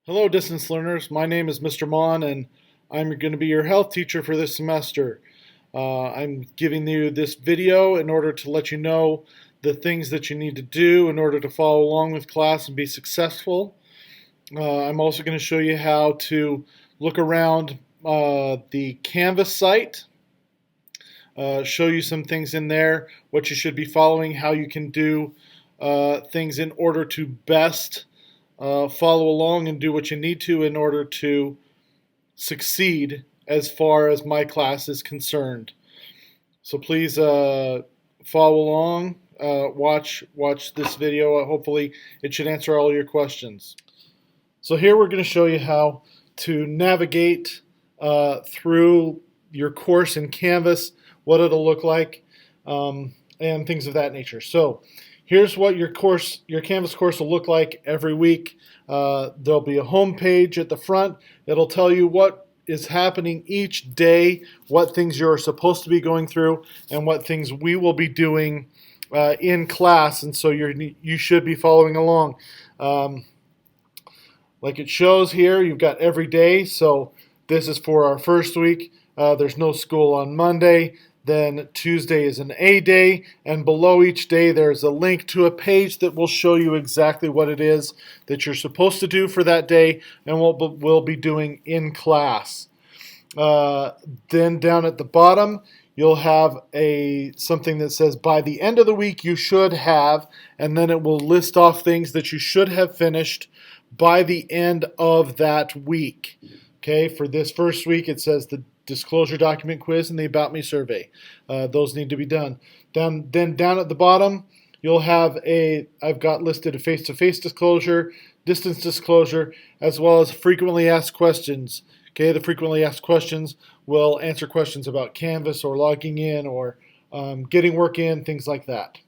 Hello, distance learners. My name is Mr. Mon, and I'm going to be your health teacher for this semester. I'm giving you this video in order to let you know the things that you need to do in order to follow along with class and be successful. I'm also going to show you how to look around the Canvas site, show you some things in there, what you should be following, how you can do things in order to best follow along and do what you need to in order to succeed as far as my class is concerned. So please follow along, watch this video. Hopefully it should answer all your questions. So here we're going to show you how to navigate through your course in Canvas, what it'll look like, and things of that nature. So here's what your Canvas course will look like every week. There'll be a home page at the front. It'll tell you what is happening each day, what things you're supposed to be going through, and what things we will be doing in class. And so you should be following along. Like it shows here, you've got every day. So this is for our first week. There's no school on Monday. Then Tuesday is an A day, and below each day there's a link to a page that will show you exactly what it is that you're supposed to do for that day and what we'll be doing in class. Then down at the bottom you'll have something that says by the end of the week you should have, and then it will list off things that you should have finished by the end of that week. Okay, for this first week it says the disclosure document quiz and the About Me survey. Those need to be done. Then down at the bottom, you'll have I've got listed a face-to-face disclosure, distance disclosure, as well as frequently asked questions. Okay, the frequently asked questions will answer questions about Canvas or logging in or getting work in, things like that.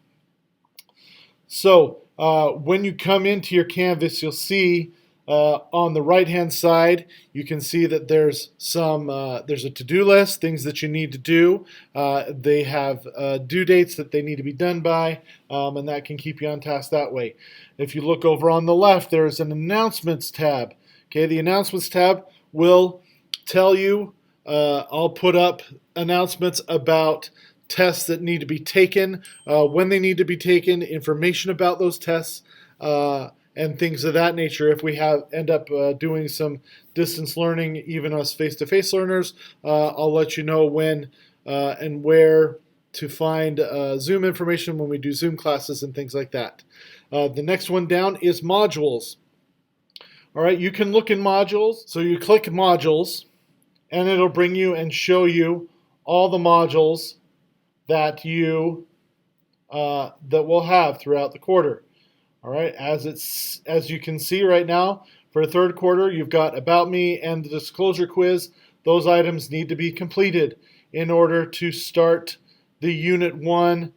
So when you come into your Canvas, you'll see on the right-hand side, you can see that there's there's a to-do list, things that you need to do. They have due dates that they need to be done by, and that can keep you on task that way. If you look over on the left, there's an announcements tab. Okay, the announcements tab will tell you, I'll put up announcements about tests that need to be taken, when they need to be taken, information about those tests, and things of that nature. If we end up doing some distance learning, even us face-to-face learners, I'll let you know when and where to find Zoom information when we do Zoom classes and things like that. The next one down is modules. All right, you can look in modules. So you click modules, and it'll bring you and show you all the modules that we'll have throughout the quarter. All right, as you can see right now, for the third quarter, you've got About Me and the Disclosure Quiz. Those items need to be completed in order to start the Unit 1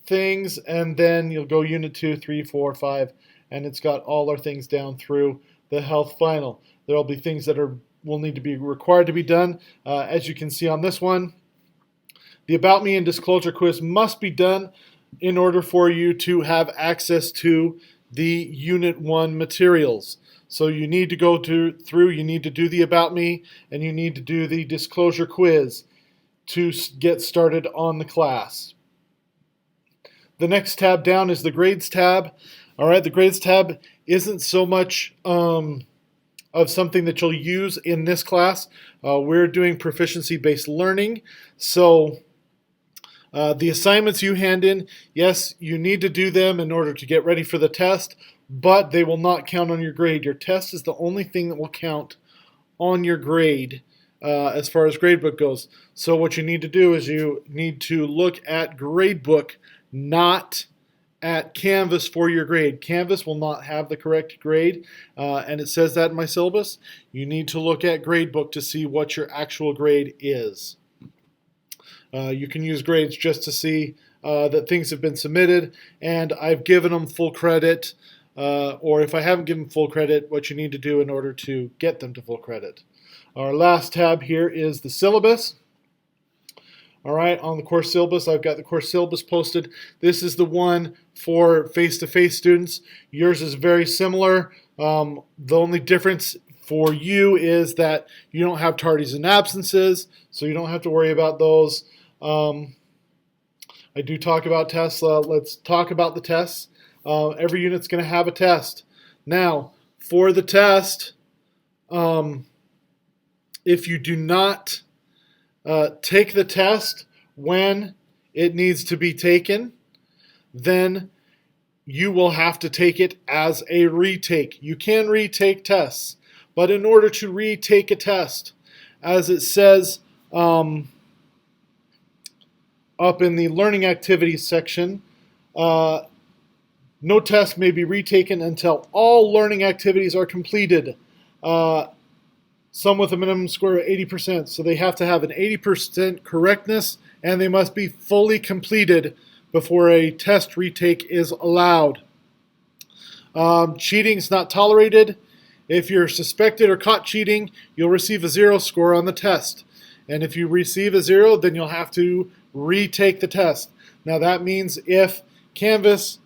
things, and then you'll go Unit 2, 3, 4, 5, and it's got all our things down through the Health Final. There will be things that will need to be required to be done. As you can see on this one, the About Me and Disclosure Quiz must be done in order for you to have access to the Unit 1 materials. So you need to go through, you need to do the About Me, and you need to do the Disclosure Quiz to get started on the class. The next tab down is the Grades tab. All right, the Grades tab isn't so much of something that you'll use in this class. We're doing proficiency-based learning, so the assignments you hand in, yes, you need to do them in order to get ready for the test, but they will not count on your grade. Your test is the only thing that will count on your grade as far as gradebook goes. So what you need to do is you need to look at gradebook, not at Canvas for your grade. Canvas will not have the correct grade, and it says that in my syllabus. You need to look at gradebook to see what your actual grade is. You can use grades just to see that things have been submitted and I've given them full credit, or if I haven't given full credit, what you need to do in order to get them to full credit. Our last tab here is the syllabus. All right, on the course syllabus, I've got the course syllabus posted. This is the one for face-to-face students. Yours is very similar. The only difference for you is that you don't have tardies and absences, so you don't have to worry about those. I do talk about tests. Let's talk about the tests. Every unit's going to have a test. Now, for the test, if you do not take the test when it needs to be taken, then you will have to take it as a retake. You can retake tests, but in order to retake a test, as it says up in the learning activities section, no test may be retaken until all learning activities are completed. Some with a minimum score of 80%. So they have to have an 80% correctness, and they must be fully completed before a test retake is allowed. Cheating is not tolerated. If you're suspected or caught cheating, you'll receive a 0 score on the test. And if you receive a 0, then you'll have to retake the test. Now that means if Canvas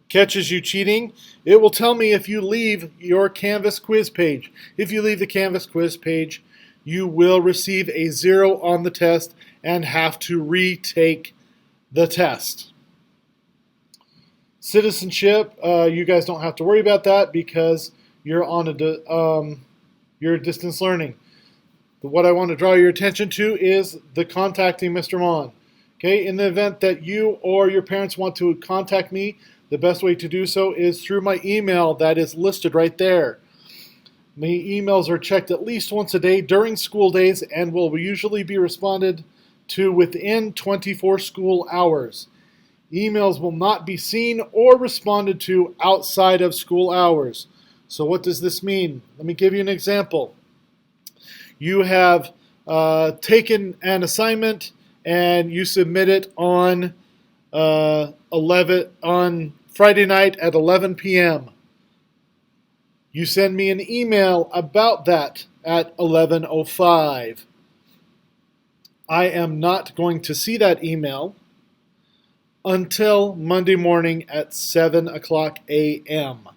catches you cheating, it will tell me if you leave your Canvas quiz page. If you leave the Canvas quiz page, you will receive a 0 on the test and have to retake the test. Citizenship, you guys don't have to worry about that because you're on you're distance learning. But what I want to draw your attention to is the contacting Mr. Mon. Okay, in the event that you or your parents want to contact me, the best way to do so is through my email that is listed right there. My emails are checked at least once a day during school days and will usually be responded to within 24 school hours. Emails will not be seen or responded to outside of school hours. So what does this mean? Let me give you an example. You have taken an assignment and you submit it on Friday night at 11 p.m. You send me an email about that at 11:05. I am not going to see that email until Monday morning at 7 o'clock a.m.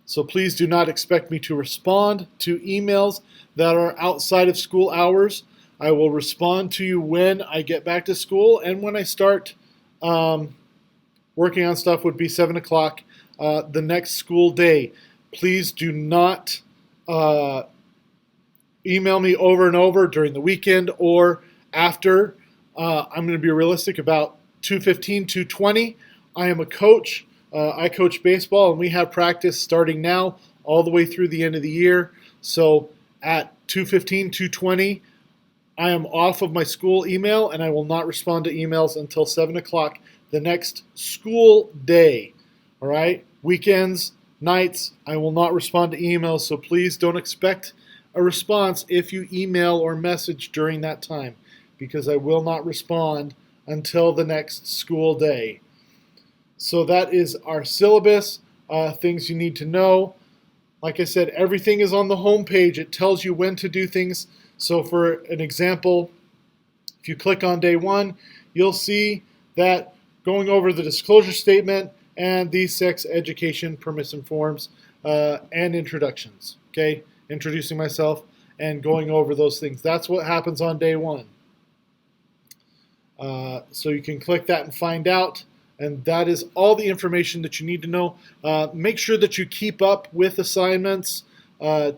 So please do not expect me to respond to emails that are outside of school hours. I will respond to you when I get back to school, and when I start working on stuff would be 7 o'clock the next school day. Please do not email me over and over during the weekend or after. I'm going to be realistic about 2:15, 2:20. I am a coach. I coach baseball, and we have practice starting now all the way through the end of the year. So at 2:15, 2:20, I am off of my school email, and I will not respond to emails until 7 o'clock the next school day. All right? Weekends, nights, I will not respond to emails, so please don't expect a response if you email or message during that time, because I will not respond until the next school day. So that is our syllabus, things you need to know. Like I said, everything is on the home page. It tells you when to do things. So for an example, if you click on day 1, you'll see that going over the disclosure statement and the sex education permission forms and introductions. Okay, introducing myself and going over those things. That's what happens on day 1. So you can click that and find out. And that is all the information that you need to know. Make sure that you keep up with assignments,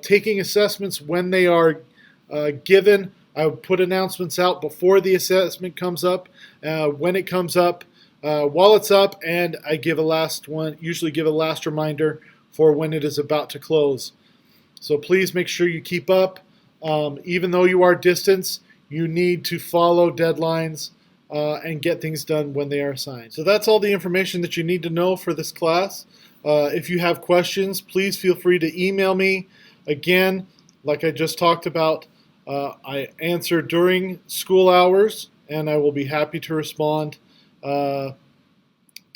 taking assessments when they are given. I would put announcements out before the assessment comes up, when it comes up, while it's up, and I give a last one, usually give a last reminder for when it is about to close. So please make sure you keep up. Even though you are distance, you need to follow deadlines and get things done when they are assigned. So that's all the information that you need to know for this class. If you have questions, please feel free to email me. Again, like I just talked about, I answer during school hours, and I will be happy to respond to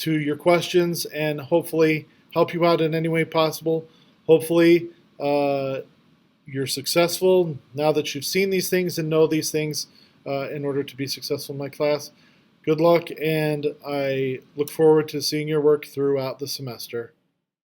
your questions and hopefully help you out in any way possible. Hopefully you're successful now that you've seen these things and know these things. in order to be successful in my class. Good luck, and I look forward to seeing your work throughout the semester.